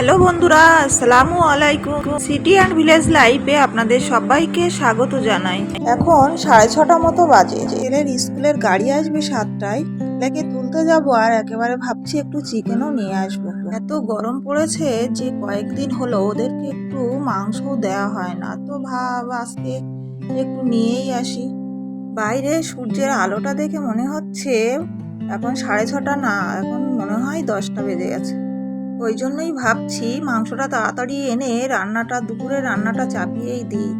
Hello বন্ধুরা, আসসালামু আলাইকুম। সিটি অ্যান্ড ভিলেজ লাইফে আপনাদের সবাইকে স্বাগত জানাই। এখন 6:30 মতো বাজে। ছেলের স্কুলের গাড়ি আসবে 7টায়। ছেলেকে তুলতে যাব আর একেবারে ভাবছি একটু চিকেনও নিয়ে আসবো। এত গরম পড়েছে যে কয়েকদিন হলো ওদেরকে একটু মাংস দেওয়া হয় না, তো ভাব আজকে একটু নিয়েই আসি। বাইরে সূর্যের আলোটা দেখে মনে হচ্ছে এখন 6:30 না, এখন মনে হয় 10টা বেজে গেছে। ওই জন্যই ভাবছি মাংসটা তাড়াতাড়ি এনে দুপুরের রান্নাটা চাপিয়েই দিই।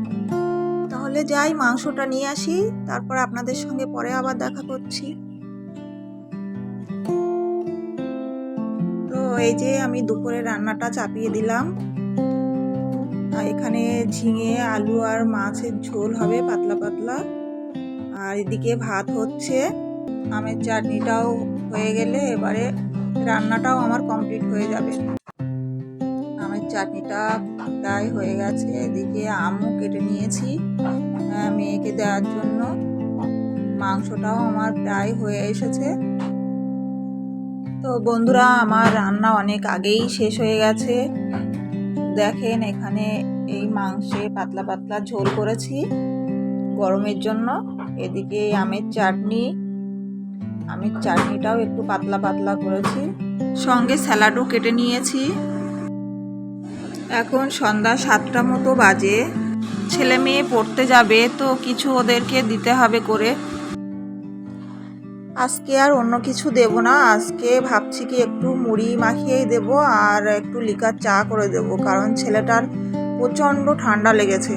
তাহলে যাই মাংসটা নিয়ে আসি, তারপর আপনাদের সঙ্গে পরে আবার দেখা করছি। তো এই যে আমি দুপুরের রান্নাটা চাপিয়ে দিলাম। এখানে ঝিঙে আলু আর মাছের ঝোল হবে পাতলা পাতলা, আর এদিকে ভাত হচ্ছে। আমের চাটনিটাও হয়ে গেলে এবারে রান্নাটাও আমার কমপ্লিট হয়ে যাবে। আমের চাটনিটা প্রায় হয়ে গেছে। এদিকে আমও কেটে নিয়েছি মেয়েকে দেওয়ার জন্য। মাংসটাও আমার প্রায় হয়ে এসেছে। তো বন্ধুরা, আমার রান্না অনেক আগেই শেষ হয়ে গেছে। দেখেন এখানে এই মাংসে পাতলা পাতলা ঝোল করেছি গরমের জন্য। এদিকে আমের চাটনিটাও একটু পাতলা পাতলা করেছি, সঙ্গে স্যালাডও কেটে নিয়েছি। এখন সন্ধ্যা 7টা মতো বাজে। ছেলে মেয়ে পড়তে যাবে, তো কিছু ওদেরকে দিতে হবে করে। আজকে আর অন্য কিছু দেব না, আজকে ভাবছি কি একটু মুড়ি মাখিয়েই দেব আর একটু লিকার চা করে দেব, কারণ ছেলেটার প্রচণ্ড ঠান্ডা লেগেছে।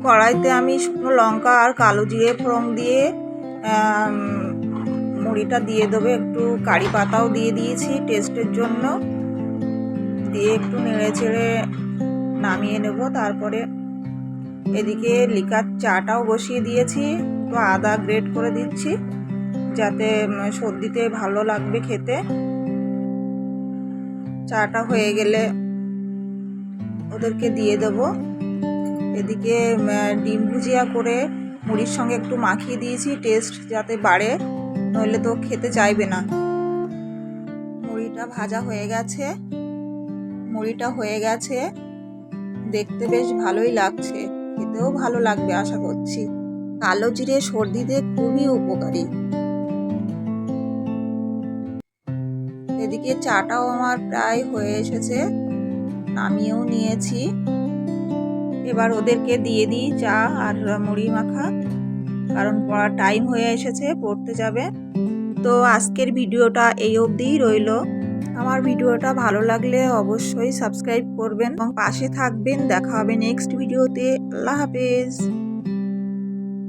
কড়াইতে আমি শুকনো লঙ্কা আর কালো জিরে ফোড়ন দিয়ে মুড়িটা দিয়ে দেবো। একটু কারি পাতাও দিয়ে দিয়েছি টেস্টের জন্য, দিয়ে একটু নেড়ে চেড়ে নামিয়ে নেব। তারপরে এদিকে লিকার চাটাও বসিয়ে দিয়েছি, তো আদা গ্রেট করে দিচ্ছি যাতে সর্দিতে ভালো লাগবে খেতে। চাটা হয়ে গেলে ওদেরকে দিয়ে দেব। এদিকে ডিম ভুজিয়া করে মুড়ির সঙ্গে একটু মাখিয়ে দিয়েছি, টেস্ট যাতে বাড়ে, নইলে তো খেতে চাইবে না। মুড়িটা ভাজা হয়ে গেছে, দেখতে বেশ ভালোই লাগছে, খেতেও ভালো লাগবে আশা করছি। কালো জিরে সর্দিতে খুবই উপকারী। এদিকে চাটাও আমার প্রায় হয়ে এসেছে, নামিয়েও নিয়েছি। এবার ওদেরকে দিয়ে দিই চা আর মুড়ি মাখা, কারণ পড়ার টাইম হয়ে এসেছে, পড়তে যাবে। তো আজকের ভিডিওটা এই অবধিই রইল। আমার ভিডিওটা ভালো লাগলে অবশ্যই সাবস্ক্রাইব করবেন এবং পাশে থাকবেন। দেখা হবে নেক্সট ভিডিওতে। আল্লাহ হাফেজ।